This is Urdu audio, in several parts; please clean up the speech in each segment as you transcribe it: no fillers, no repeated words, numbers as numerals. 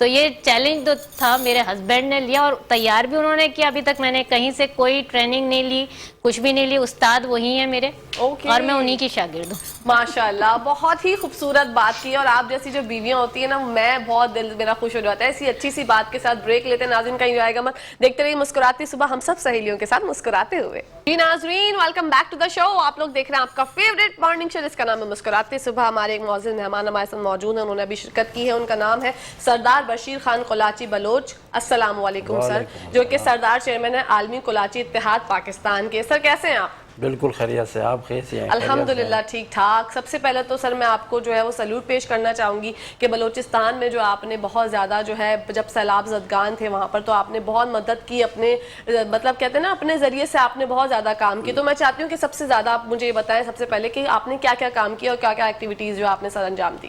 تو یہ چیلنج تو تھا میرے ہسبینڈ نے لیا اور تیار بھی انہوں نے کیا. ابھی تک میں نے کہیں سے کوئی ٹریننگ نہیں لی, کچھ بھی نہیں لی. استاد وہی ہیں میرے اور میں انہی کی شاگرد ہوں. ماشاءاللہ, بہت ہی خوبصورت بات کی. اور آپ جیسی جو بیویاں ہوتی ہیں نا, میں بہت دل میرا خوش ہو جاتا ہے. ایسی اچھی سی بات کے ساتھ بریک لیتے ہیں. ناظرین کہیں جائے گا مت, دیکھتے رہیے مسکراتی صبح ہم سب سہیلیوں کے ساتھ مسکراتے ہوئے. جی ناظرین, ویلکم بیک ٹو دا شو. آپ لوگ دیکھ رہے ہیں آپ کا فیوریٹ مارننگ شو جس کا نام ہے مسکراتے صبح. ہمارے ایک معزز مہمان ہمارے ساتھ موجود ہیں, انہوں نے ابھی شرکت کی ہے. ان کا نام ہے سردار بشیر خان قلاچی بلوچ. السلام علیکم سر, جو کہ سردار چیئرمین ہے عالمی قلاچی اتحاد پاکستان کے. سر کیسے ہیں آپ؟ بالکل خیریت سے, آپ کیسے ہیں؟ الحمدللہ ٹھیک ٹھاک. سب سے پہلے تو سر میں آپ کو جو ہے وہ سلوٹ پیش کرنا چاہوں گی کہ بلوچستان میں جو آپ نے بہت زیادہ جو ہے, جب سیلاب زدگان تھے وہاں پر, تو آپ نے بہت مدد کی اپنے, مطلب کہتے ہیں نا اپنے ذریعے سے آپ نے بہت زیادہ کام کی. تو میں چاہتی ہوں کہ سب سے زیادہ آپ مجھے یہ بتائیں سب سے پہلے کہ آپ نے کیا کیا کام کیا اور کیا کیا ایکٹیویٹیز جو آپ نے سر انجام دی.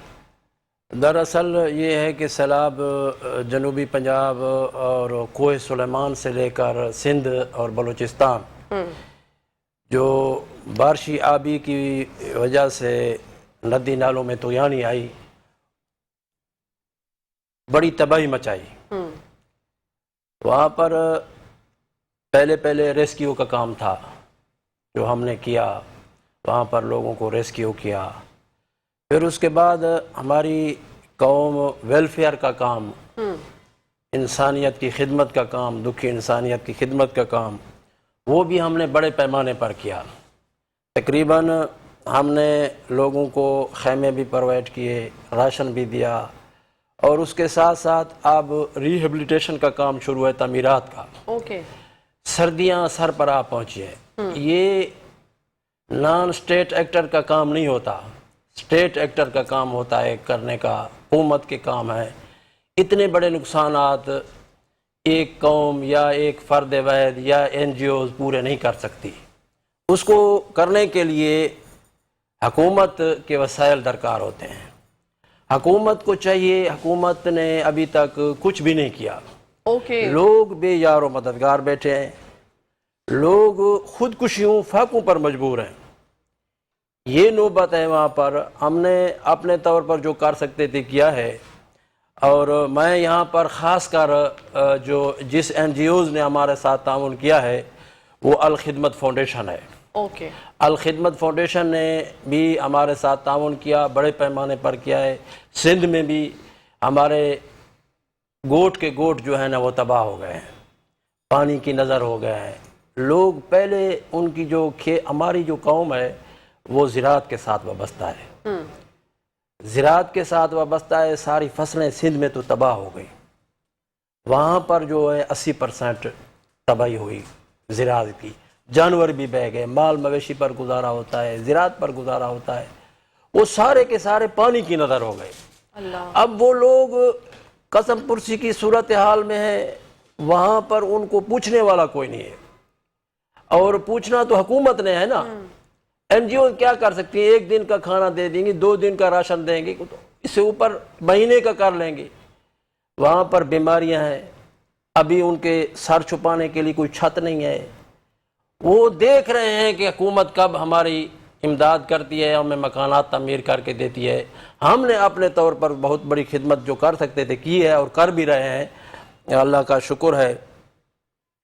دراصل یہ ہے کہ سیلاب جنوبی پنجاب اور کوہ سلیمان سے لے کر سندھ اور بلوچستان, جو بارشی آبی کی وجہ سے ندی نالوں میں طوفانی آئی, بڑی تباہی مچائی. وہاں پر پہلے ریسکیو کا کام تھا جو ہم نے کیا, وہاں پر لوگوں کو ریسکیو کیا. پھر اس کے بعد ہماری قوم ویلفیئر کا کام, انسانیت کی خدمت کا کام, دکھی انسانیت کی خدمت کا کام, وہ بھی ہم نے بڑے پیمانے پر کیا. تقریباً ہم نے لوگوں کو خیمے بھی پرووائڈ کیے, راشن بھی دیا, اور اس کے ساتھ ساتھ اب ریہیبلیٹیشن کا کام شروع ہے, تعمیرات کا. اوکے. سردیاں سر پر آ پہنچی ہیں. یہ نان اسٹیٹ ایکٹر کا کام نہیں ہوتا, اسٹیٹ ایکٹر کا کام ہوتا ہے کرنے کا, حکومت کے کام ہے. اتنے بڑے نقصانات ایک قوم یا ایک فرد واحد یا این جی اوز پورے نہیں کر سکتی. اس کو کرنے کے لیے حکومت کے وسائل درکار ہوتے ہیں. حکومت کو چاہیے, حکومت نے ابھی تک کچھ بھی نہیں کیا. اوکے. لوگ بے یار و مددگار بیٹھے ہیں, لوگ خودکشیوں فاقوں پر مجبور ہیں. یہ نوبت ہے وہاں پر. ہم نے اپنے طور پر جو کر سکتے تھے کیا ہے, اور میں یہاں پر خاص کر جس این جی اوز نے ہمارے ساتھ تعاون کیا ہے وہ الخدمت فاؤنڈیشن ہے. اوکے. الخدمت فاؤنڈیشن نے بھی ہمارے ساتھ تعاون کیا, بڑے پیمانے پر کیا ہے. سندھ میں بھی ہمارے گوٹ کے گوٹ جو ہے نا وہ تباہ ہو گئے ہیں, پانی کی نظر ہو گئے ہیں. لوگ پہلے ان کی جو ہماری جو قوم ہے وہ زراعت کے ساتھ وابستہ ہے, زراعت کے ساتھ وابستہ ہے. ساری فصلیں سندھ میں تو تباہ ہو گئی. وہاں پر جو ہے 80% تباہی ہوئی زراعت کی. جانور بھی بہہ گئے, مال مویشی پر گزارا ہوتا ہے, زراعت پر گزارا ہوتا ہے. وہ سارے کے سارے پانی کی نظر ہو گئے. اب وہ لوگ قسم پرسی کی صورتحال میں ہے, وہاں پر ان کو پوچھنے والا کوئی نہیں ہے, اور پوچھنا تو حکومت نے ہے نا. این جی او کیا کر سکتی ہیں؟ ایک دن کا کھانا دے دیں گی, 2 دن کا راشن دیں گے, اس سے اوپر مہینے کا کر لیں گے. وہاں پر بیماریاں ہیں, ابھی ان کے سر چھپانے کے لیے کوئی چھت نہیں ہے. وہ دیکھ رہے ہیں کہ حکومت کب ہماری امداد کرتی ہے, ہمیں مکانات تعمیر کر کے دیتی ہے. ہم نے اپنے طور پر بہت بڑی خدمت جو کر سکتے تھے کی ہے, اور کر بھی رہے ہیں. اللہ کا شکر ہے,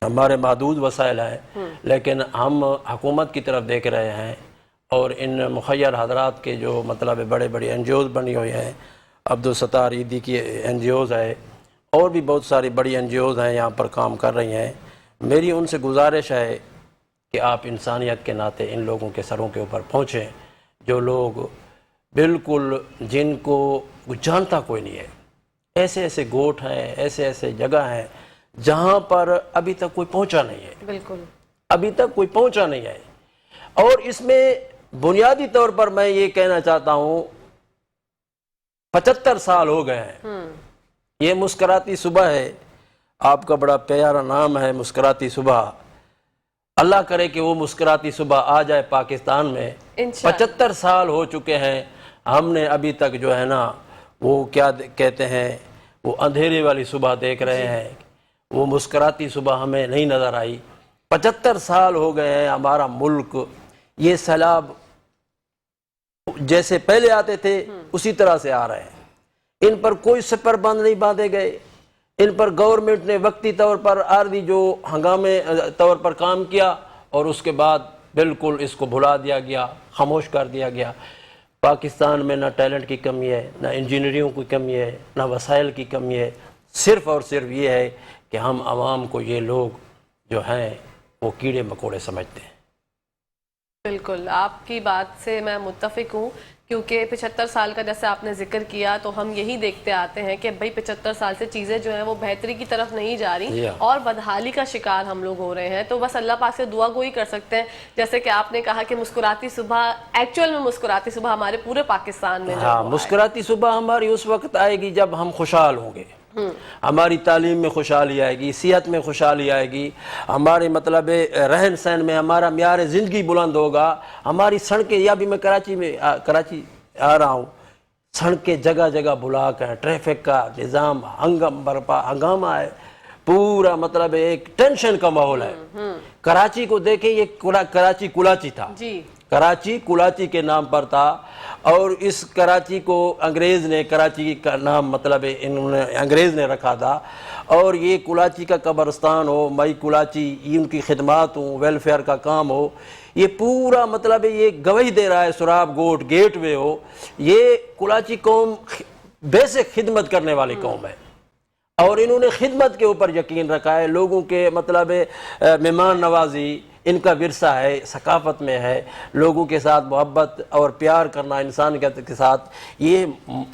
ہمارے محدود وسائل ہیں, لیکن ہم حکومت کی طرف دیکھ رہے ہیں. اور ان مخیر حضرات کے جو مطلب بڑے بڑے این جی اوز بنی ہوئی ہیں, عبدالستار عیدی کی این جی اوز ہے, اور بھی بہت ساری بڑی این جی اوز ہیں یہاں پر کام کر رہی ہیں. میری ان سے گزارش ہے کہ آپ انسانیت کے ناطے ان لوگوں کے سروں کے اوپر پہنچیں, جو لوگ بالکل جن کو جانتا کوئی نہیں ہے. ایسے ایسے گوٹ ہیں, ایسے ایسے جگہ ہیں جہاں پر ابھی تک کوئی پہنچا نہیں ہے. بالکل ابھی تک کوئی پہنچا نہیں ہے. اور اس میں بنیادی طور پر میں یہ کہنا چاہتا ہوں, 75 سال ہو گئے ہیں. یہ مسکراتی صبح ہے, آپ کا بڑا پیارا نام ہے مسکراتی صبح. اللہ کرے کہ وہ مسکراتی صبح آ جائے پاکستان میں. 75 سال ہو چکے ہیں, ہم نے ابھی تک جو ہے نا وہ کیا کہتے ہیں, وہ اندھیرے والی صبح دیکھ رہے ہیں. وہ مسکراتی صبح ہمیں نہیں نظر آئی. 75 سال ہو گئے ہیں. ہمارا ملک یہ سیلاب جیسے پہلے آتے تھے اسی طرح سے آ رہے ہیں. ان پر کوئی سپر بند نہیں باندھے گئے، ان پر گورنمنٹ نے وقتی طور پر عارضی جو ہنگامے طور پر کام کیا اور اس کے بعد بالکل اس کو بھلا دیا گیا، خاموش کر دیا گیا۔ پاکستان میں نہ ٹیلنٹ کی کمی ہے، نہ انجینئروں کی کمی ہے، نہ وسائل کی کمی ہے، صرف اور صرف یہ ہے کہ ہم عوام کو یہ لوگ جو ہیں وہ کیڑے مکوڑے سمجھتے ہیں۔ بالکل آپ کی بات سے میں متفق ہوں، کیونکہ 75 سال کا جیسے آپ نے ذکر کیا تو ہم یہی دیکھتے آتے ہیں کہ بھائی 75 سال سے چیزیں جو ہیں وہ بہتری کی طرف نہیں جا رہی اور بدحالی کا شکار ہم لوگ ہو رہے ہیں۔ تو بس اللہ پاک سے دعا گوئی کر سکتے ہیں، جیسے کہ آپ نے کہا کہ مسکراتی صبح، ایکچوئل میں مسکراتی صبح ہمارے پورے پاکستان میں ہاں، مسکراتی صبح ہماری اس وقت آئے گی جب ہم خوشحال ہوں گے، ہماری تعلیم میں خوشحالی آئے گی، صحت میں خوشحالی آئے گی، ہمارے مطلب رہن سہن میں ہمارا معیار زندگی بلند ہوگا، ہماری سڑکیں، یا بھی میں کراچی آ رہا ہوں، سڑکیں جگہ جگہ بلاک ہیں، ٹریفک کا نظام ہنگامہ ہے، پورا مطلب ایک ٹینشن کا ماحول ہے۔ کراچی کو دیکھیں، یہ کراچی کلاچی تھا، کراچی کلاچی کے نام پر تھا، اور اس کراچی کو انگریز نے، کراچی کا نام مطلب انہوں نے انگریز نے رکھا تھا، اور یہ کلاچی کا قبرستان ہو، مئی کلاچی، یہ ان کی خدمات ہوں، ویلفیئر کا کام ہو، یہ پورا مطلب یہ گواہی دے رہا ہے، سراب گوٹ گیٹ وے ہو، یہ کلاچی قوم بیسک خدمت کرنے والی قوم ہے، اور انہوں نے خدمت کے اوپر یقین رکھا ہے، لوگوں کے مطلب مہمان نوازی ان کا ورثہ ہے، ثقافت میں ہے، لوگوں کے ساتھ محبت اور پیار کرنا انسانیت کے ساتھ، یہ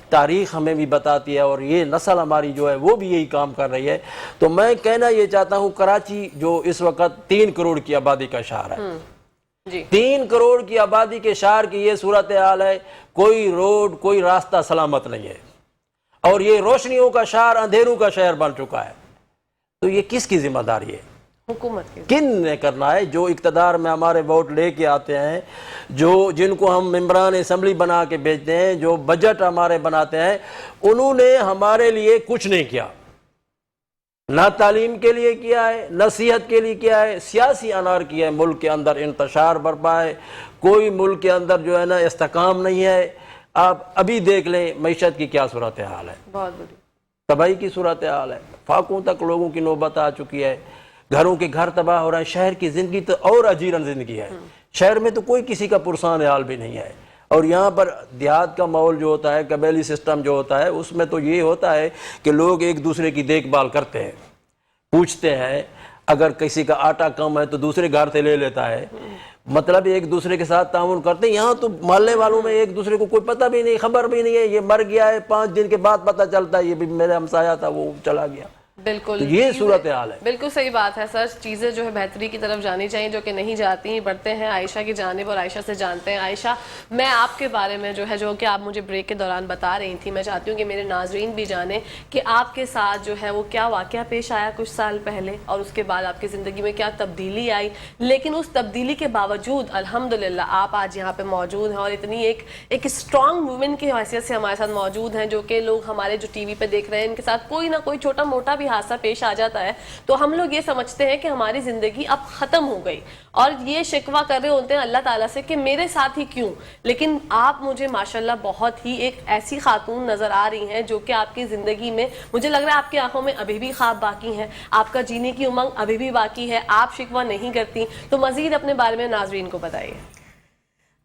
تاریخ ہمیں بھی بتاتی ہے، اور یہ نسل ہماری جو ہے وہ بھی یہی کام کر رہی ہے۔ تو میں کہنا یہ چاہتا ہوں، کراچی جو اس وقت 3 کروڑ کی آبادی کا شہر ہے، 3 کروڑ کی آبادی کے شہر کی یہ صورتحال ہے، کوئی روڈ، کوئی راستہ سلامت نہیں ہے، اور یہ روشنیوں کا شہر اندھیروں کا شہر بن چکا ہے۔ تو یہ کس کی ذمہ داری ہے؟ حکومت کی۔ کن نے کرنا ہے؟ جو اقتدار میں ہمارے ووٹ لے کے آتے ہیں، جن کو ہم ممبران اسمبلی بنا کے بھیجتے ہیں، جو بجٹ ہمارے بناتے ہیں، انہوں نے ہمارے لیے کچھ نہیں کیا، نہ تعلیم کے لیے کیا ہے، نہ صحت کے لیے کیا ہے، سیاسی انار کیا ہے، ملک کے اندر انتشار برپا ہے، کوئی ملک کے اندر جو ہے نا استحکام نہیں ہے۔ آپ ابھی دیکھ لیں معیشت کی کیا صورتحال ہے، بہت بڑی تباہی کی صورتحال ہے، فاقوں تک لوگوں کی نوبت آ چکی ہے، گھروں کے گھر تباہ ہو رہے ہیں، شہر کی زندگی تو اور اجیرن زندگی ہے، شہر میں تو کوئی کسی کا پرسان حال بھی نہیں ہے، اور یہاں پر دیہات کا ماحول جو ہوتا ہے، قبیلی سسٹم جو ہوتا ہے، اس میں تو یہ ہوتا ہے کہ لوگ ایک دوسرے کی دیکھ بھال کرتے ہیں، پوچھتے ہیں، اگر کسی کا آٹا کم ہے تو دوسرے گھر سے لے لیتا ہے، مطلب ایک دوسرے کے ساتھ تعاون کرتے ہیں۔ یہاں تو محلے والوں میں ایک دوسرے کو کوئی پتہ بھی نہیں، خبر بھی نہیں ہے، یہ مر گیا ہے 5 دن کے بعد پتہ چلتا ہے یہ بھی میرے ہمسایہ تھا وہ چلا گیا۔ بالکل یہ صورتحال ہے۔ بالکل صحیح بات ہے سر، چیزیں جو ہے بہتری کی طرف جانی چاہیے جو کہ نہیں جاتی۔ بڑھتے ہیں عائشہ کی جانب اور عائشہ سے جانتے ہیں۔ عائشہ، میں آپ کے بارے میں جو ہے جو کہ آپ مجھے بریک کے دوران بتا رہی تھی، میں چاہتی ہوں کہ میرے ناظرین بھی جانیں کہ آپ کے ساتھ جو ہے وہ کیا واقعہ پیش آیا کچھ سال پہلے، اور اس کے بعد آپ کی زندگی میں کیا تبدیلی آئی، لیکن اس تبدیلی کے باوجود الحمدللہ آپ آج یہاں پہ موجود ہیں، اور اتنی ایک اسٹرانگ وومن کی حیثیت سے ہمارے ساتھ موجود ہیں، جو کہ لوگ ہمارے جو ٹی وی پہ دیکھ رہے ہیں ان کے ساتھ کوئی نہ کوئی چھوٹا موٹا بھی حادثہ پیش آ جاتا ہے تو ہم لوگ یہ سمجھتے ہیں کہ ہماری زندگی اب ختم ہو گئی، اور یہ شکوہ کر رہے ہوتے ہیں اللہ تعالیٰ سے کہ میرے ساتھ ہی کیوں۔ لیکن آپ مجھے ماشاءاللہ بہت ہی ایک ایسی خاتون نظر آ رہی ہیں جو کہ آپ کی زندگی میں مجھے لگ رہا ہے آپ کی آنکھوں میں ابھی بھی خواب باقی ہیں، آپ کا جینے کی امنگ ابھی بھی باقی ہے، آپ شکوہ نہیں کرتی۔ تو مزید اپنے بارے میں ناظرین کو بتائیے۔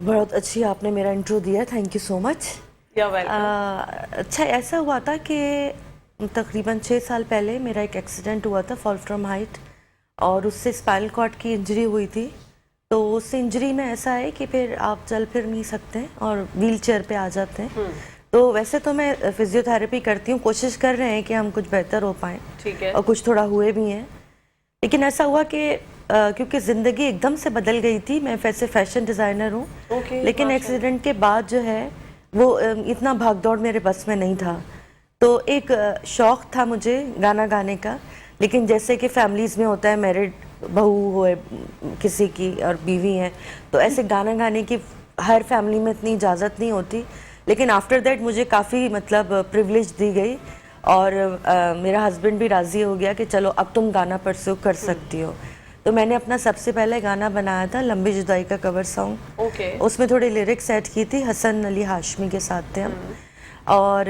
بہت اچھی آپ نے میرا انٹرو دیا، تھینک یو سو مچ۔ اچھا، ایسا ہوا تھا کہ تقریباً 6 سال پہلے میرا ایک ایکسیڈنٹ ہوا تھا فال فرام ہائٹ، اور اس سے اسپائنل کارڈ کی انجری ہوئی تھی۔ تو اس انجری میں ایسا ہے کہ پھر آپ چل پھر نہیں سکتے اور ویل چیئر پہ آ جاتے ہیں۔ تو ویسے تو میں فزیو تھراپی کرتی ہوں، کوشش کر رہے ہیں کہ ہم کچھ بہتر ہو پائیں، اور کچھ تھوڑا ہوئے بھی ہیں، لیکن ایسا ہوا کہ کیونکہ زندگی ایک دم سے بدل گئی تھی۔ میں ویسے فیشن ڈیزائنر ہوں، لیکن ایکسیڈنٹ کے بعد جو ہے وہ اتنا بھاگ دوڑ میرے بس میں نہیں تھا۔ تو ایک شوق تھا مجھے گانا گانے کا، لیکن جیسے کہ فیملیز میں ہوتا ہے، میرڈ بہو ہوئے کسی کی اور بیوی ہیں، تو ایسے گانا گانے کی ہر فیملی میں اتنی اجازت نہیں ہوتی، لیکن آفٹر دیٹ مجھے کافی مطلب پریولیج دی گئی، اور میرا ہسبینڈ بھی راضی ہو گیا کہ چلو اب تم گانا پرسو کر سکتی ہو۔ تو میں نے اپنا سب سے پہلے گانا بنایا تھا لمبی جدائی کا کور سانگ، اس میں تھوڑے لیرکس ایڈ کی تھی، حسن علی ہاشمی کے ساتھ تھے ہم، اور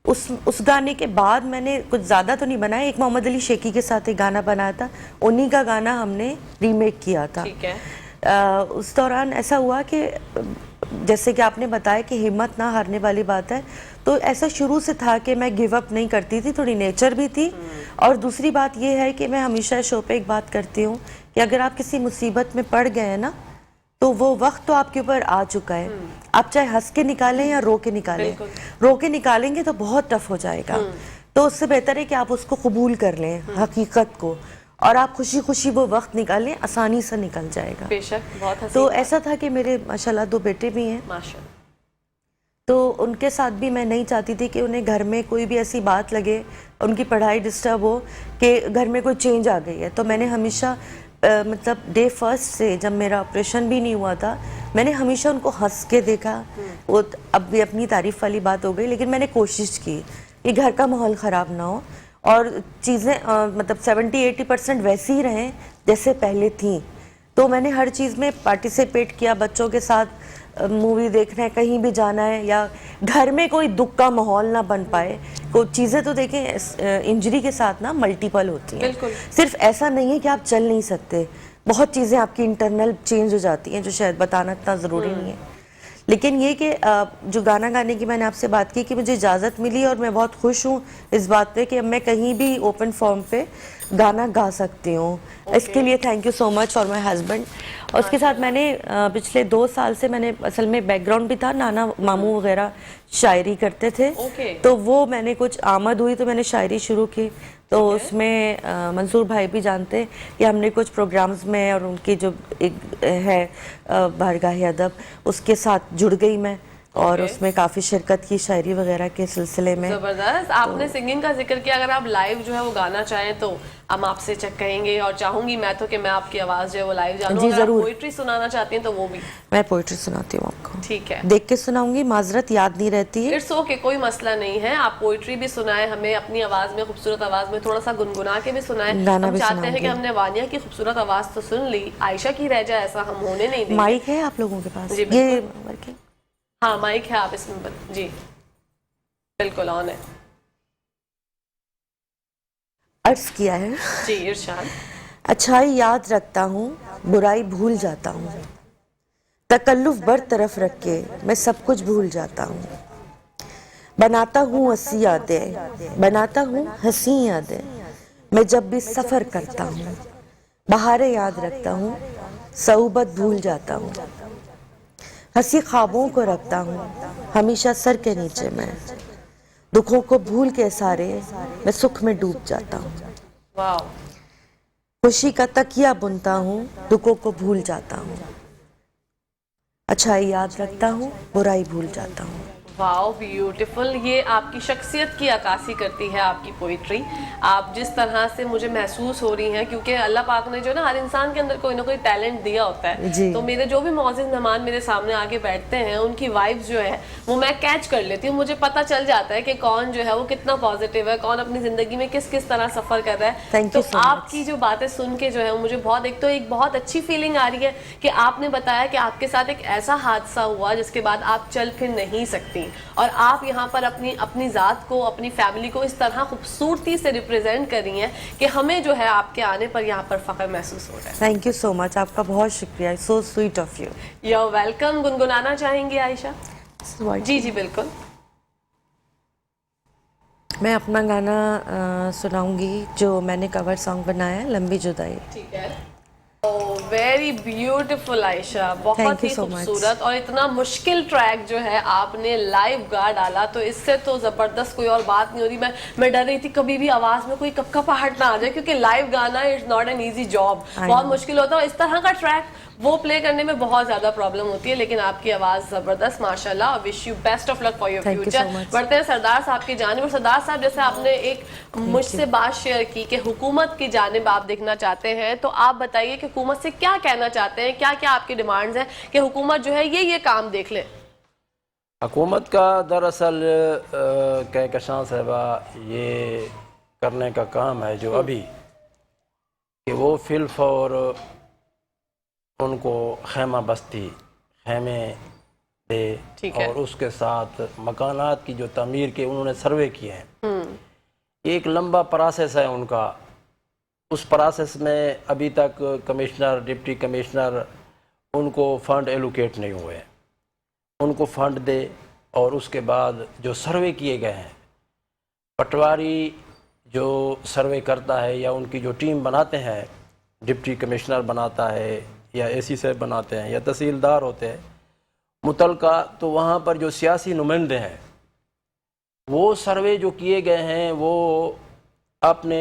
اس گانے کے بعد میں نے کچھ زیادہ تو نہیں بنایا. ایک محمد علی شیخی کے ساتھ ایک گانا بنایا تھا, انہی کا گانا ہم نے ریمیک کیا تھا. ٹھیک ہے. اس دوران ایسا ہوا کہ جیسے کہ آپ نے بتایا کہ ہمت نہ ہارنے والی بات ہے, تو ایسا شروع سے تھا کہ میں گیو اپ نہیں کرتی تھی, تھوڑی نیچر بھی تھی. اور دوسری بات یہ ہے کہ میں ہمیشہ شو پہ ایک بات کرتی ہوں کہ اگر آپ کسی مصیبت میں پڑ گئے ہیں نا, تو وہ وقت تو آپ کے اوپر آ چکا ہے. آپ چاہے ہنس کے نکالیں یا رو کے نکالیں, رو کے نکالیں گے تو بہت ٹف ہو جائے گا. تو اس سے بہتر ہے کہ آپ اس کو قبول کر لیں, حقیقت کو, اور آپ خوشی خوشی وہ وقت نکالیں, آسانی سے نکل جائے گا. بے شک, بہت حسین. تو ایسا تھا کہ میرے ماشاءاللہ 2 بیٹے بھی ہیں, ماشاءاللہ. تو ان کے ساتھ بھی میں نہیں چاہتی تھی کہ انہیں گھر میں کوئی بھی ایسی بات لگے, ان کی پڑھائی ڈسٹرب ہو, کہ گھر میں کوئی چینج آ گئی ہے. تو میں نے ہمیشہ مطلب ڈے فرسٹ سے جب میرا آپریشن بھی نہیں ہوا تھا, میں نے ہمیشہ ان کو ہنس کے دیکھا. وہ اب بھی اپنی تعریف والی بات ہو گئی, لیکن میں نے کوشش کی کہ گھر کا ماحول خراب نہ ہو اور چیزیں مطلب 70-80% ویسی ہی رہیں جیسے پہلے تھیں. تو میں نے ہر چیز میں پارٹیسپیٹ کیا, بچوں کے ساتھ مووی دیکھنا ہے, کہیں بھی جانا ہے, یا گھر میں کوئی دکھ کا ماحول نہ بن پائے. کوئی چیزیں تو دیکھیں انجری کے ساتھ نا ملٹیپل ہوتی ہیں, صرف ایسا نہیں ہے کہ آپ چل نہیں سکتے, بہت چیزیں آپ کی انٹرنل چینج ہو جاتی ہیں جو شاید بتانا اتنا ضروری نہیں ہے. لیکن یہ کہ جو گانا گانے کی میں نے آپ سے بات کی کہ مجھے اجازت ملی, اور میں بہت خوش ہوں اس بات پہ کہ اب میں کہیں بھی اوپن فارم پہ گانا گا سکتی ہوں. اس کے لیے تھینک یو سو مچ. اور مائی ہسبینڈ, اور اس کے ساتھ میں نے پچھلے 2 سال سے میں نے اصل میں بیک گراؤنڈ بھی تھا, نانا ماموں وغیرہ شاعری کرتے تھے, تو وہ میں نے کچھ آمد ہوئی تو میں نے شاعری شروع کی. تو اس میں منصور بھائی بھی جانتے کہ ہم نے کچھ پروگرامز میں, اور ان کی جو ایک ہے بارگاہ ادب, اس کے ساتھ جڑ گئی میں, اور اس میں کافی شرکت کی شاعری وغیرہ کے سلسلے میں. زبردست. آپ نے سنگنگ کا ذکر کیا, اگر آپ لائیو جو ہے وہ گانا چاہیں تو ہم آپ سے چیک کہیں گے, اور چاہوں گی میں تو کہ میں آپ کی آواز جو ہے وہ لائیو جانوں. جی ضرور. پوئٹری سنانا چاہتی ہیں تو وہ بھی میں پوئٹری سناتی ہوں آپ کو. ٹھیک ہے, دیکھ کے سناؤں گی, معذرت یاد نہیں رہتی ہے. اٹس اوکے, کوئی مسئلہ نہیں ہے. آپ پوئٹری بھی سنائیں ہمیں اپنی آواز میں, خوبصورت آواز میں, تھوڑا سا گنگنا کے بھی سنائیں. ہم چاہتے ہیں کہ ہم نے وانیہ کی خوبصورت آواز تو سن لی, عائشہ کی رہ جائے ایسا ہم ہونے نہیں دیں گے. مائک ہے آپ لوگوں کے پاس؟ یہ ہاں مائک ہے, آپ اس میں جی بالکل آن ہے. عرض کیا ہے جی ارشاد. اچھائی یاد رکھتا ہوں, برائی بھول جاتا ہوں, تکلف برطرف رکھ کے میں سب کچھ بھول جاتا ہوں. بناتا ہوں ہنسی یادیں, بناتا ہوں ہنسی یادیں, میں جب بھی سفر کرتا ہوں. بہاریں یاد رکھتا ہوں, صعوبت بھول جاتا ہوں. ہنسی خوابوں کو رکھتا ہوں ہمیشہ سر کے نیچے میں, دکھوں کو بھول کے سارے میں سکھ میں ڈوب جاتا ہوں. واو. خوشی کا تکیہ بنتا ہوں, دکھوں کو بھول جاتا ہوں. اچھائی یاد رکھتا ہوں, برائی بھول جاتا ہوں. واو بیوٹیفل. یہ آپ کی شخصیت کی عکاسی کرتی ہے آپ کی پوئٹری. آپ جس طرح سے مجھے محسوس ہو رہی ہیں, کیونکہ اللہ پاک نے جو نا ہر انسان کے اندر کوئی نہ کوئی ٹیلنٹ دیا ہوتا ہے, تو میرے جو بھی معزز مہمان میرے سامنے آگے بیٹھتے ہیں ان کی وائبز جو ہے وہ میں کیچ کر لیتی ہوں. مجھے پتہ چل جاتا ہے کہ کون جو ہے وہ کتنا پازیٹیو ہے, کون اپنی زندگی میں کس کس طرح سفر کر رہا ہے. تو آپ کی جو باتیں سن کے جو ہے مجھے بہت, ایک تو ایک بہت اچھی فیلنگ آ رہی ہے کہ آپ نے بتایا کہ آپ کے ساتھ ایک ایسا حادثہ ہوا جس کے بعد آپ چل پھر نہیں سکتی, اور آپ یہاں پر اپنی ذات کو, اپنی فیملی کو اس طرح خوبصورتی سے ریپرزینٹ کر رہی ہیں کہ ہمیں جو ہے آپ کے آنے پر یہاں پر فخر محسوس ہو رہا ہے. تھینک یو سو مچ, آپ کا بہت شکریہ, so sweet of you. You are welcome. گنگنانا چاہیں گی عائشہ؟ جی جی بالکل. میں اپنا گانا سناؤں گی جو میں نے کور سانگ بنایا ہے, لمبی جدائی. ٹھیک ہے. ویری بیوٹیفل عائشہ, بہت ہی خوبصورت, اور اتنا مشکل ٹریک جو ہے آپ نے لائیو گا ڈالا, تو اس سے تو زبردست کوئی اور بات نہیں ہو رہی. میں ڈر رہی تھی کبھی بھی آواز میں کوئی کپکپاہٹ نہ آ جائے, کیونکہ لائیو گانا is not an easy job, بہت مشکل ہوتا ہے. اس طرح کا ٹریک وہ پلے کرنے میں بہت زیادہ پرابلم ہوتی ہے, لیکن آپ کی آواز زبردست ماشاءاللہ. Wish you best of luck for your future. بڑھتے ہیں سردار صاحب کی جانب. اور سردار صاحب, جیسے آپ نے ایک مجھ سے بات شیئر کی کہ حکومت کی جانب آپ دیکھنا چاہتے ہیں, تو آپ بتائیے کہ حکومت سے کیا کہنا چاہتے ہیں, کیا کیا آپ کی ڈیمانڈز ہیں کہ حکومت جو ہے یہ کام دیکھ لے. حکومت کا دراصل کہکشاں صاحبہ یہ کرنے کا کام ہے جو ابھی کہ وہ فی الفور ان کو خیمہ بستی, خیمے دے ٹھیک ہے۔ اور اس کے ساتھ مکانات کی جو تعمیر کے انہوں نے سروے کیے ہیں، ایک لمبا پروسیس ہے ان کا. اس پروسیس میں ابھی تک کمشنر، ڈپٹی کمشنر ان کو فنڈ ایلوکیٹ نہیں ہوئے. ان کو فنڈ دے اور اس کے بعد جو سروے کیے گئے ہیں، پٹواری جو سروے کرتا ہے یا ان کی جو ٹیم بناتے ہیں، ڈپٹی کمشنر بناتا ہے یا اے سی صاحب بناتے ہیں یا تحصیلدار ہوتے ہیں متعلقہ، تو وہاں پر جو سیاسی نمائندے ہیں وہ سروے جو کیے گئے ہیں وہ اپنے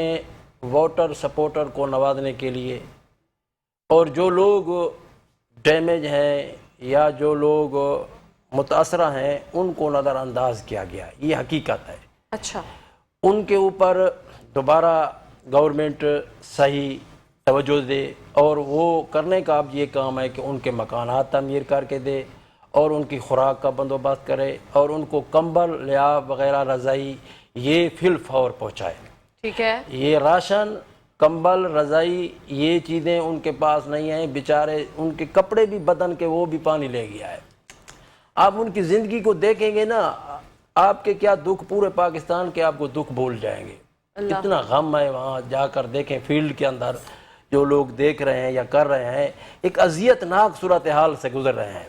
ووٹر سپورٹر کو نوازنے کے لیے، اور جو لوگ ڈیمیج ہیں یا جو لوگ متاثرہ ہیں ان کو نظر انداز کیا گیا. یہ حقیقت ہے. اچھا، ان کے اوپر دوبارہ گورنمنٹ صحیح توجہ دے، اور وہ کرنے کا اب یہ کام ہے کہ ان کے مکانات تعمیر کر کے دے اور ان کی خوراک کا بندوبست کرے اور ان کو کمبل، لیاب وغیرہ، رضائی یہ فی الفور پہنچائے. ٹھیک ہے. یہ راشن، کمبل، رضائی یہ چیزیں ان کے پاس نہیں ہیں. بیچارے ان کے کپڑے بھی بدن کے وہ بھی پانی لے گیا ہے. آپ ان کی زندگی کو دیکھیں گے نا، آپ کے کیا دکھ، پورے پاکستان کے آپ کو دکھ بھول جائیں گے. اتنا غم ہے. وہاں جا کر دیکھیں فیلڈ کے اندر جو لوگ دیکھ رہے ہیں یا کر رہے ہیں، ایک اذیت ناک صورتحال سے گزر رہے ہیں.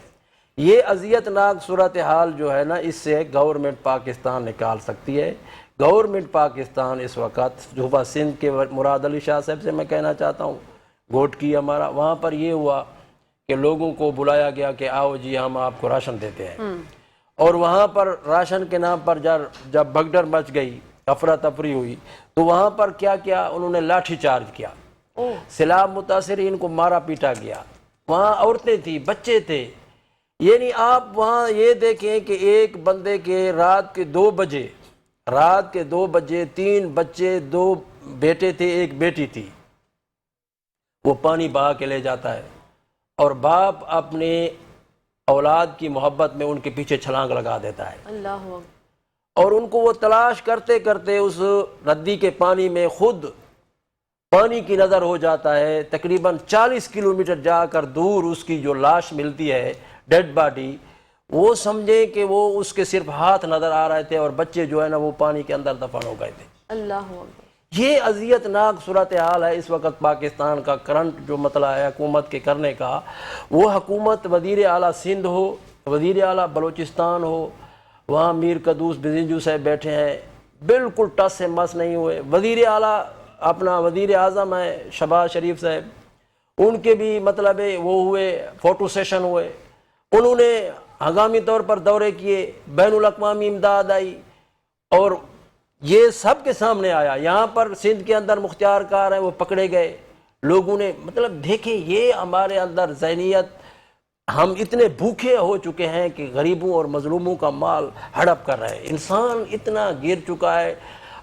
یہ اذیت ناک صورتحال جو ہے نا، اس سے گورنمنٹ پاکستان نکال سکتی ہے. گورنمنٹ پاکستان اس وقت صوبہ سندھ کے مراد علی شاہ صاحب سے میں کہنا چاہتا ہوں، گوٹ کی ہمارا وہاں پر یہ ہوا کہ لوگوں کو بلایا گیا کہ آؤ جی ہم آپ کو راشن دیتے ہیں، اور وہاں پر راشن کے نام پر جب بگڈر مچ گئی، افراتفری ہوئی، تو وہاں پر کیا کیا انہوں نے لاٹھی چارج کیا. سیلاب متاثرین کو مارا پیٹا گیا. وہاں عورتیں تھیں، بچے تھے. یعنی آپ وہاں یہ دیکھیں کہ ایک بندے کے رات کے 2 بجے 3 بچے، 2 بیٹے تھے، 1 بیٹی تھی، وہ پانی بہا کے لے جاتا ہے، اور باپ اپنے اولاد کی محبت میں ان کے پیچھے چھلانگ لگا دیتا ہے. اللہ اکبر. اور ان کو وہ تلاش کرتے کرتے اس ندی کے پانی میں خود پانی کی نظر ہو جاتا ہے. تقریباً 40 کلومیٹر جا کر دور اس کی جو لاش ملتی ہے، ڈیڈ باڈی، وہ سمجھیں کہ وہ اس کے صرف ہاتھ نظر آ رہے تھے اور بچے جو ہے نا وہ پانی کے اندر دفن ہو گئے تھے. اللہ اکبر. یہ اذیت ناک صورتحال ہے اس وقت پاکستان کا. کرنٹ جو مسئلہ ہے حکومت کے کرنے کا، وہ حکومت وزیر اعلیٰ سندھ ہو، وزیر اعلیٰ بلوچستان ہو، وہاں میر قدوس بزنجو صاحب بیٹھے ہیں، بالکل ٹس سے مس نہیں ہوئے. وزیر اعلیٰ اپنا وزیر اعظم ہے شہباز شریف صاحب، ان کے بھی مطلب وہ ہوئے، فوٹو سیشن ہوئے، انہوں نے ہنگامی طور پر دورے کیے، بین الاقوامی امداد آئی، اور یہ سب کے سامنے آیا. یہاں پر سندھ کے اندر مختار کار ہیں، وہ پکڑے گئے. لوگوں نے مطلب دیکھیں یہ ہمارے اندر ذہنیت، ہم اتنے بھوکے ہو چکے ہیں کہ غریبوں اور مظلوموں کا مال ہڑپ کر رہے ہیں. انسان اتنا گر چکا ہے.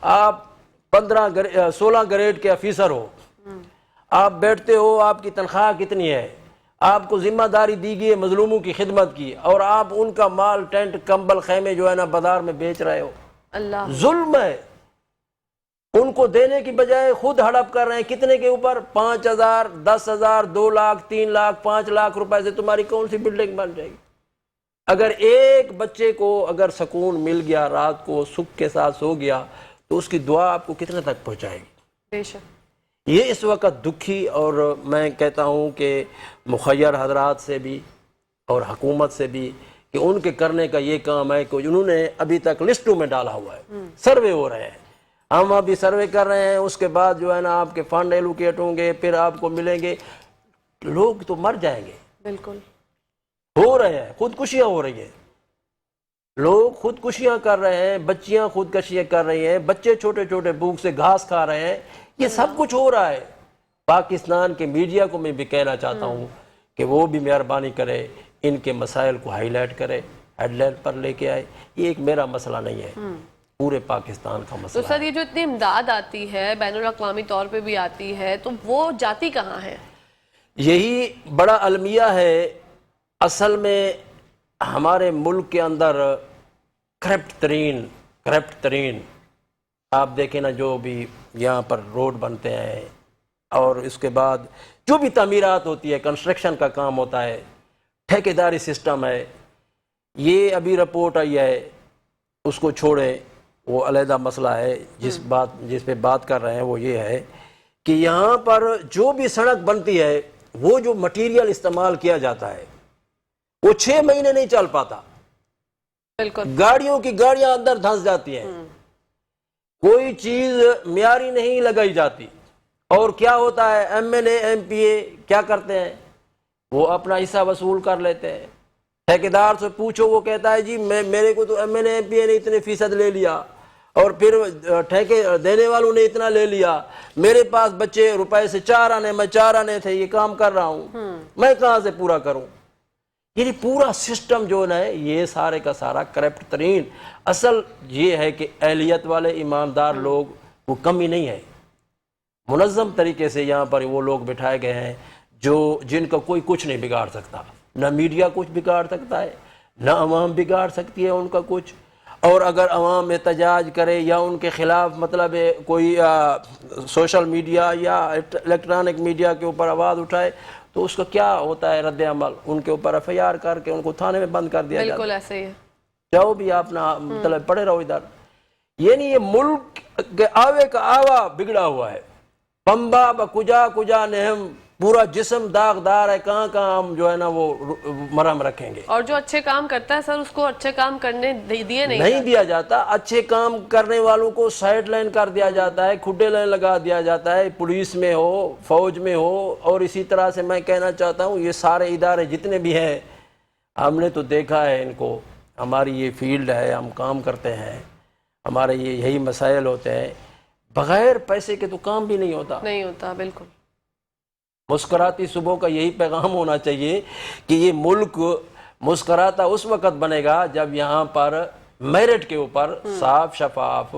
آپ 16 گریڈ کے آفیسر ہو، آپ بیٹھتے ہو، آپ کی تنخواہ کتنی ہے، آپ کو ذمہ داری دی گئی ہے مظلوموں کی خدمت کی، اور آپ ان کا مال، ٹینٹ، کمبل، خیمے جو ہے نا بازار میں بیچ رہے ہو. اللہ. ظلم ہے. ان کو دینے کی بجائے خود ہڑپ کر رہے ہیں. کتنے کے اوپر؟ 5,000، 10,000، 2 لاکھ، 3 لاکھ، 5 لاکھ روپے سے تمہاری کون سی بلڈنگ بن جائے گی؟ اگر ایک بچے کو اگر سکون مل گیا، رات کو سکھ کے ساتھ سو گیا، تو اس کی دعا آپ کو کتنے تک پہنچائے گی؟ بے شک. یہ اس وقت دکھی، اور میں کہتا ہوں کہ مخیر حضرات سے بھی اور حکومت سے بھی کہ ان کے کرنے کا یہ کام ہے کہ انہوں نے ابھی تک لسٹوں میں ڈالا ہوا ہے، سروے ہو رہے ہیں. ہم ابھی سروے کر رہے ہیں، اس کے بعد جو ہے نا آپ کے فنڈ ایلوکیٹ ہوں گے، پھر آپ کو ملیں گے. لوگ تو مر جائیں گے. بالکل. ہو رہے ہیں، خودکشیاں ہو رہی ہیں، لوگ خودکشیاں کر رہے ہیں، بچیاں خودکشیاں کر رہی ہیں، بچے چھوٹے چھوٹے بھوک سے گھاس کھا رہے ہیں. یہ سب کچھ ہو رہا ہے. پاکستان کے میڈیا کو میں بھی کہنا چاہتا ہوں کہ وہ بھی مہربانی کرے، ان کے مسائل کو ہائی لائٹ کرے، ہیڈ لائن پر لے کے آئے. یہ ایک میرا مسئلہ نہیں ہے، پورے پاکستان کا تو مسئلہ سر یہ جو اتنی امداد آتی ہے، بین الاقوامی طور پہ بھی آتی ہے، تو وہ جاتی کہاں ہے؟ یہی بڑا المیہ ہے. اصل میں ہمارے ملک کے اندر کرپٹ ترین آپ دیکھیں نا، جو بھی یہاں پر روڈ بنتے ہیں اور اس کے بعد جو بھی تعمیرات ہوتی ہے، کنسٹرکشن کا کام ہوتا ہے، ٹھیکیداری سسٹم ہے. یہ ابھی رپورٹ آئی ہے، اس کو چھوڑیں، وہ علیحدہ مسئلہ ہے. جس پہ بات کر رہے ہیں وہ یہ ہے کہ یہاں پر جو بھی سڑک بنتی ہے وہ جو مٹیریل استعمال کیا جاتا ہے وہ 6 مہینے نہیں چل پاتا. بالکل گاڑیوں کی گاڑیاں اندر دھنس جاتی ہیں، کوئی چیز معیاری نہیں لگائی جاتی. اور کیا ہوتا ہے، M L A M P A کیا کرتے ہیں، وہ اپنا حصہ وصول کر لیتے ہیں. ٹھیکیدار سے پوچھو، وہ کہتا ہے جی میرے کو تو M L A M P A نے اتنے فیصد لے لیا، اور پھر ٹھیکے دینے والوں نے اتنا لے لیا، میرے پاس بچے روپے سے 4 آنے، میں 4 آنے تھے، یہ کام کر رہا ہوں، میں کہاں سے پورا کروں. یعنی پورا سسٹم جو ہے یہ سارے کا سارا کرپٹ ترین. اصل یہ ہے کہ اہلیت والے ایماندار لوگ وہ کمی نہیں ہے، منظم طریقے سے یہاں پر وہ لوگ بٹھائے گئے ہیں جن کا کوئی کچھ نہیں بگاڑ سکتا. نہ میڈیا کچھ بگاڑ سکتا ہے، نہ عوام بگاڑ سکتی ہے ان کا کچھ. اور اگر عوام احتجاج کرے یا ان کے خلاف مطلب کوئی سوشل میڈیا یا الیکٹرانک میڈیا کے اوپر آواز اٹھائے تو اس کا کیا ہوتا ہے رد عمل، ان کے اوپر ایف آئی آر کر کے ان کو تھانے میں بند کر دیا جاتا ہے. بالکل ایسے ہی ہے. جاؤ بھی آپ مطلب پڑے رہو ادھر. یعنی یہ ملک کے آوے کا آوا بگڑا ہوا ہے. پمبا کجا کجا نہم، پورا جسم داغدار ہے، کہاں کہاں ہم جو ہے نا وہ مرہم رکھیں گے. اور جو اچھے کام کرتا ہے سر اس کو اچھے کام کرنے دیے نہیں دیا جاتا. اچھے کام کرنے والوں کو سائڈ لائن کر دیا جاتا ہے، کھڈے لائن لگا دیا جاتا ہے، پولیس میں ہو، فوج میں ہو. اور اسی طرح سے میں کہنا چاہتا ہوں یہ سارے ادارے جتنے بھی ہیں ہم نے تو دیکھا ہے ان کو. ہماری یہ فیلڈ ہے، ہم کام کرتے ہیں، ہمارے یہی مسائل ہوتے ہیں. بغیر پیسے کے تو کام بھی نہیں ہوتا. بالکل. مسکراتی صبح کا یہی پیغام ہونا چاہیے کہ یہ ملک مسکراتا اس وقت بنے گا جب یہاں پر میرٹ کے اوپر صاف شفاف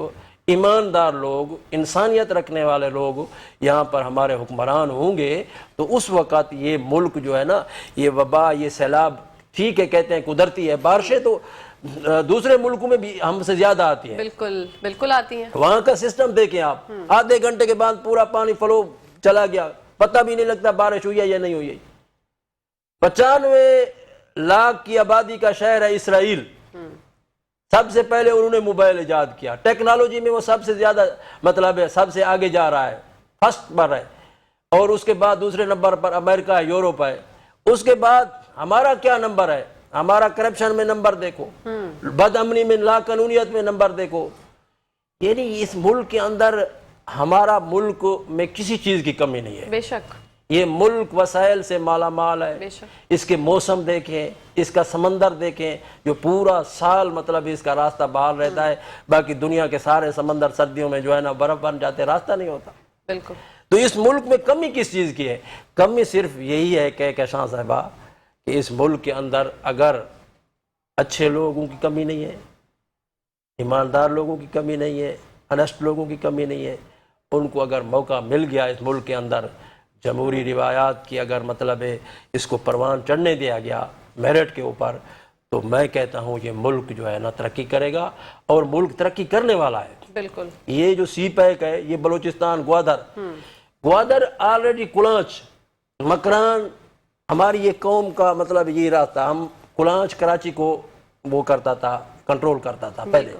ایماندار لوگ، انسانیت رکھنے والے لوگ یہاں پر ہمارے حکمران ہوں گے. تو اس وقت یہ ملک جو ہے نا، یہ وبا، یہ سیلاب، ٹھیک ہے کہتے ہیں قدرتی ہے، بارشیں تو دوسرے ملکوں میں بھی ہم سے زیادہ آتی ہیں. بالکل آتی ہیں. وہاں کا سسٹم دیکھیں آپ، آدھے گھنٹے کے بعد پورا پانی فلو چلا گیا، پتہ بھی نہیں لگتا بارش ہوئی ہے یا نہیں ہوئی ہے. 95 لاکھ کی آبادی کا شہر ہے اسرائیل. سب سے پہلے انہوں نے موبائل ایجاد کیا. ٹیکنالوجی میں وہ سب سے زیادہ مطلب ہے، سب سے آگے جا رہا ہے، فرسٹ پر ہے. اور اس کے بعد دوسرے نمبر پر امریکہ ہے، یورپ ہے. اس کے بعد ہمارا کیا نمبر ہے؟ ہمارا کرپشن میں نمبر دیکھو، بد امنی میں، لا قانونیت میں نمبر دیکھو. یعنی اس ملک کے اندر، ہمارا ملک میں کسی چیز کی کمی نہیں ہے. بے شک. یہ ملک وسائل سے مالا مال ہے. بے شک. اس کے موسم دیکھیں، اس کا سمندر دیکھیں جو پورا سال مطلب اس کا راستہ بحال رہتا ہے. باقی دنیا کے سارے سمندر سردیوں میں جو ہے نا برف بن جاتے، راستہ نہیں ہوتا. بالکل. تو اس ملک میں کمی کس چیز کی ہے؟ کمی صرف یہی ہے کہ شاہ صاحبہ کہ اس ملک کے اندر اگر اچھے لوگوں کی کمی نہیں ہے، ایماندار لوگوں کی کمی نہیں ہے، انسٹ لوگوں کی کمی نہیں ہے، ان کو اگر موقع مل گیا اس ملک کے اندر جمہوری روایات کی اگر مطلب ہے اس کو پروان چڑھنے دیا گیا میرٹ کے اوپر، تو میں کہتا ہوں یہ ملک جو ہے نا ترقی کرے گا. اور ملک ترقی کرنے والا ہے. بالکل. یہ جو سی پیک ہے، یہ بلوچستان، گوادر آلریڈی کلانچ، مکران، ہماری یہ قوم کا مطلب یہ راستہ. ہم کلانچ کراچی کو وہ کرتا تھا، کنٹرول کرتا تھا پہلے.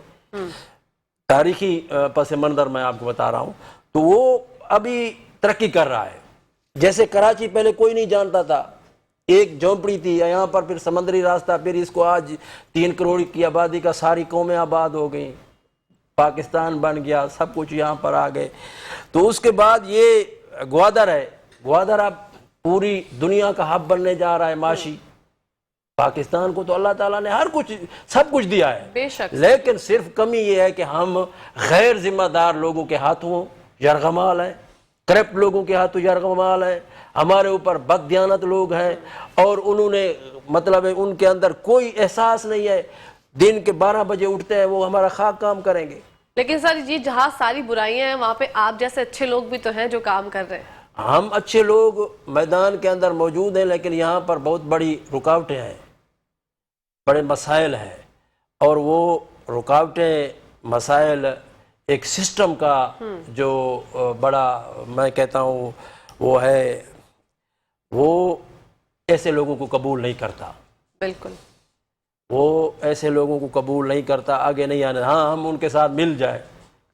تاریخی پس منظر میں آپ کو بتا رہا ہوں. تو وہ ابھی ترقی کر رہا ہے. جیسے کراچی پہلے کوئی نہیں جانتا تھا، ایک جھونپڑی تھی یہاں پر، پھر سمندری راستہ، پھر اس کو آج 3 کروڑ کی آبادی کا ساری قومیں آباد ہو گئیں، پاکستان بن گیا، سب کچھ یہاں پر آ گئے. تو اس کے بعد یہ گوادر ہے. گوادر اب پوری دنیا کا ہب بننے جا رہا ہے معاشی. پاکستان کو تو اللہ تعالیٰ نے ہر کچھ، سب کچھ دیا ہے. بے شک. لیکن صرف کمی یہ ہے کہ ہم غیر ذمہ دار لوگوں کے ہاتھوں یرغمال ہیں، کرپٹ لوگوں کے ہاتھوں یرغمال ہیں. ہمارے اوپر بد دیانت لوگ ہیں، اور انہوں نے مطلب ہے ان کے اندر کوئی احساس نہیں ہے. دن کے 12 بجے اٹھتے ہیں، وہ ہمارا خاک کام کریں گے. لیکن سر جی جہاں ساری برائیاں ہیں وہاں پہ آپ جیسے اچھے لوگ بھی تو ہیں جو کام کر رہے ہیں. ہم اچھے لوگ میدان کے اندر موجود ہیں، لیکن یہاں پر بہت بڑی رکاوٹیں ہیں، بڑے مسائل ہیں. اور وہ رکاوٹیں، مسائل ایک سسٹم کا جو بڑا میں کہتا ہوں وہ ہے، وہ ایسے لوگوں کو قبول نہیں کرتا. بالکل. وہ ایسے لوگوں کو قبول نہیں کرتا، آگے نہیں آنے، ہاں ہم ان کے ساتھ مل جائیں،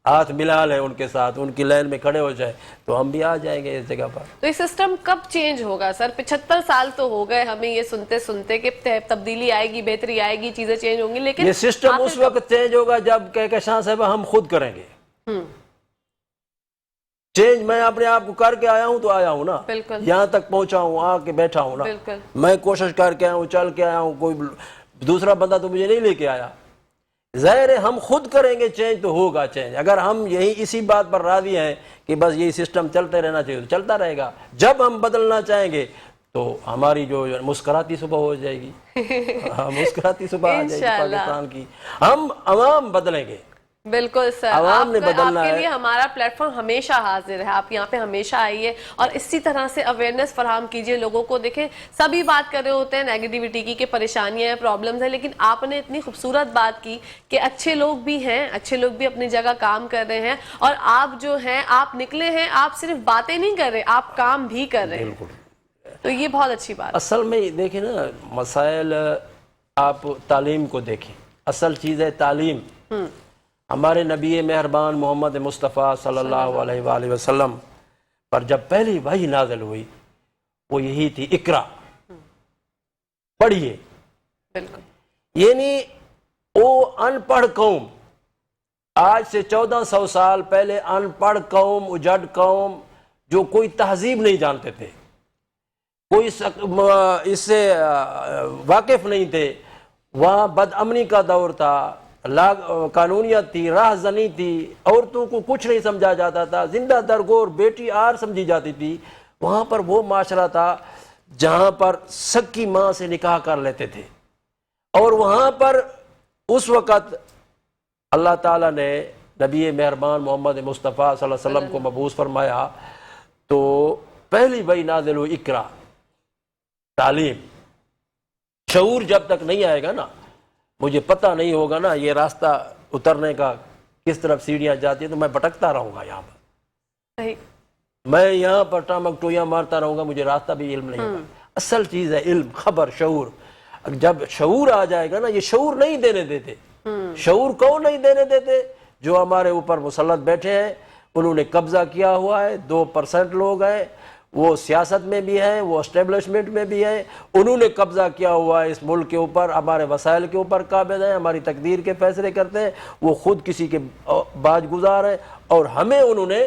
ہاتھ ملا لیں ان کے ساتھ، ان کی لائن میں کھڑے ہو جائیں تو ہم بھی آ جائیں گے اس جگہ پر۔ تو یہ سسٹم کب چینج ہوگا سر؟ 75 سال تو ہو گئے ہمیں یہ سنتے سنتے کہ تبدیلی آئے گی، بہتری آئے گی، چیزیں چینج ہوں گی، لیکن یہ سسٹم اس وقت چینج ہوگا جب کہکشاں صاحب ہم خود کریں گے چینج۔ میں اپنے آپ کو کر کے آیا ہوں تو آیا ہوں نا، بالکل یہاں تک پہنچا ہوں، آ کے بیٹھا ہوں نا، بالکل میں کوشش کر کے آیا ہوں، چل کے آیا ہوں، کوئی دوسرا بندہ تو مجھے نہیں لے کے آیا۔ ظاہر ہے ہم خود کریں گے چینج تو ہوگا چینج۔ اگر ہم یہی اسی بات پر راضی ہیں کہ بس یہی سسٹم چلتے رہنا چاہیے تو چلتا رہے گا، جب ہم بدلنا چاہیں گے تو ہماری جو مسکراتی صبح ہو جائے گی، مسکراتی صبح آ جائے گی پاکستان کی، ہم عوام بدلیں گے۔ بالکل سر، عوام نے آپ بدلنا کے ہے۔ لیے ہمارا پلیٹ فارم ہمیشہ حاضر ہے، آپ یہاں پہ ہمیشہ آئیے اور اسی طرح سے اویئرنیس فراہم کیجئے لوگوں کو۔ دیکھیں سبھی بات کر رہے ہوتے ہیں نیگیٹیوٹی کی کہ پریشانیاں ہیں، پرابلمز ہیں، لیکن آپ نے اتنی خوبصورت بات کی کہ اچھے لوگ بھی ہیں، اچھے لوگ بھی اپنی جگہ کام کر رہے ہیں، اور آپ جو ہیں آپ نکلے ہیں، آپ صرف باتیں نہیں کر رہے، آپ کام بھی کر رہے ہیں، تو یہ بہت اچھی بات ہے۔ اصل میں دیکھیں نا مسائل، آپ تعلیم کو دیکھیں، اصل چیز ہے تعلیم۔ ہمارے نبی مہربان محمد مصطفیٰ صلی اللہ علیہ وآلہ وسلم پر جب پہلی وحی نازل ہوئی وہ یہی تھی، اقرا، پڑھیے۔ بالکل، یعنی وہ ان پڑھ قوم، آج سے 1400 سال پہلے ان پڑھ قوم، اجڑ قوم، جو کوئی تہذیب نہیں جانتے تھے، کوئی اس سے واقف نہیں تھے، وہاں بد امنی کا دور تھا، قانونیت تھی، راہ زنی تھی، عورتوں کو کچھ نہیں سمجھا جاتا تھا، زندہ درگور بیٹی آر سمجھی جاتی تھی۔ وہاں پر وہ معاشرہ تھا جہاں پر سکی ماں سے نکاح کر لیتے تھے، اور وہاں پر اس وقت اللہ تعالیٰ نے نبی مہربان محمد مصطفیٰ صلی اللہ علیہ وسلم کو مبعوث فرمایا تو پہلی وحی نازل ہوئی اقرا، تعلیم۔ شعور جب تک نہیں آئے گا نا، مجھے پتہ نہیں ہوگا نا یہ راستہ اترنے کا کس طرف سیڑھیاں جاتی ہیں، تو میں بھٹکتا رہوں گا یہاں پر، صحیح، میں یہاں پر ٹامک ٹویاں مارتا رہوں گا، مجھے راستہ بھی علم نہیں ہوگا۔ اصل چیز ہے علم، خبر، شعور۔ جب شعور آ جائے گا نا، یہ شعور نہیں دینے دیتے۔ شعور کون نہیں دینے دیتے؟ جو ہمارے اوپر مسلط بیٹھے ہیں، انہوں نے قبضہ کیا ہوا ہے، 2% لوگ ہیں، وہ سیاست میں بھی ہیں، وہ اسٹیبلشمنٹ میں بھی ہیں، انہوں نے قبضہ کیا ہوا ہے اس ملک کے اوپر، ہمارے وسائل کے اوپر قابض ہیں، ہماری تقدیر کے فیصلے کرتے ہیں، وہ خود کسی کے باج گزار ہیں، اور ہمیں انہوں نے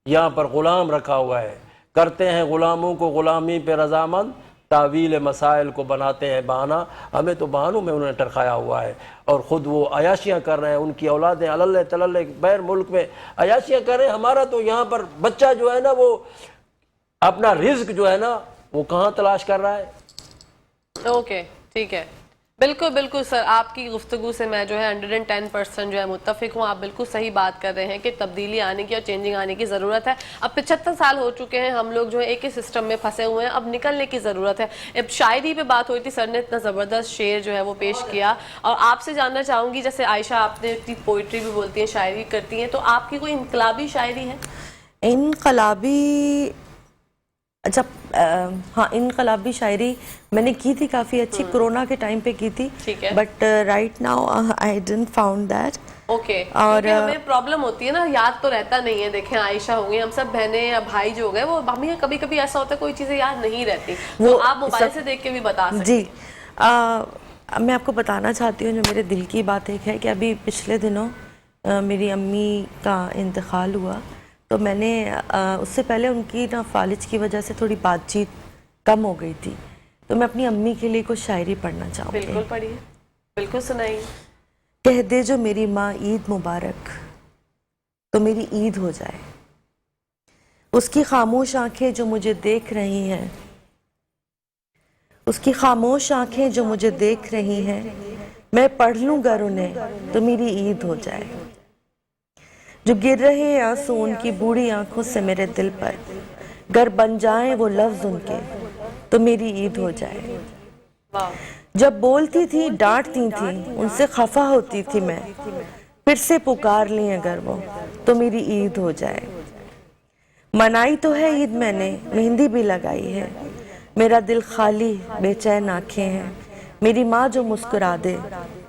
یہاں پر غلام رکھا ہوا ہے۔ کرتے ہیں غلاموں کو غلامی پہ رضامند، تعویل مسائل کو بناتے ہیں بہانہ۔ ہمیں تو بہانوں میں انہوں نے ٹرکھایا ہوا ہے، اور خود وہ عیاشیاں کر رہے ہیں، ان کی اولادیں اللہ تلل بیر ملک میں عیاشیاں کر رہے ہیں۔ ہمارا تو یہاں پر بچہ جو ہے نا، وہ اپنا رزق جو ہے نا وہ کہاں تلاش کر رہا ہے۔ اوکے، ٹھیک ہے، بالکل بالکل سر، آپ کی گفتگو سے میں جو ہے 110% جو ہے متفق ہوں۔ آپ بالکل صحیح بات کر رہے ہیں کہ تبدیلی آنے کی اور چینجنگ آنے کی ضرورت ہے۔ اب 75 سال ہو چکے ہیں، ہم لوگ جو ہے ایک ہی سسٹم میں پھنسے ہوئے ہیں، اب نکلنے کی ضرورت ہے۔ اب شاعری پہ بات ہوئی تھی، سر نے اتنا زبردست شعر جو ہے وہ پیش کیا، اور آپ سے جاننا چاہوں گی، جیسے عائشہ آپ نے اتنی پوئٹری بھی بولتی ہیں، شاعری کرتی ہیں، تو آپ کی کوئی انقلابی شاعری ہے؟ انقلابی، اچھا ہاں، انقلابی شاعری میں نے کی تھی کافی اچھی، کرونا کے ٹائم پہ کی تھی، ٹھیک ہے، but right now I didn't found that. Okay, اور کیونکہ ہمیں پرابلم ہوتی ہے نا، یاد تو رہتا نہیں ہے۔ دیکھیں عائشہ ہوں گے، ہم سب بہنیں یا بھائی جو ہو گئے، وہ ہمیں کبھی کبھی ایسا ہوتا ہے کوئی چیزیں یاد نہیں رہتی، تو آپ موبائل سے دیکھ کے بھی بتا سکتے جی، میں آپ کو بتانا چاہتی ہوں جو میرے دل کی بات ایک ہے کہ ابھی پچھلے دنوں میری امی کا انتقال ہوا، تو میں نے اس سے پہلے ان کی نا فالج کی وجہ سے تھوڑی بات چیت کم ہو گئی تھی، تو میں اپنی امی کے لیے کچھ شاعری پڑھنا چاہوں گی۔ بالکل پڑھیے، بالکل سنائیے۔ کہہ دے جو میری ماں عید مبارک، تو میری عید ہو جائے، اس کی خاموش آنکھیں جو مجھے دیکھ رہی ہیں، اس کی خاموش آنکھیں جو مجھے دیکھ رہی ہیں، میں پڑھ لوں گر انہیں تو میری عید ہو جائے، جو گر رہے آنسو ان کی بوڑھی آنکھوں سے میرے دل پر، گر بن جائیں وہ لفظ ان کے تو میری عید ہو جائے، جب بولتی تھی ڈانٹتی تھی ان سے خفا ہوتی تھی میں، پھر سے پکار لیں اگر وہ تو میری عید ہو جائے، منائی تو ہے عید میں نے، مہندی بھی لگائی ہے، میرا دل خالی بے چین آنکھیں ہیں، میری ماں جو مسکرا دے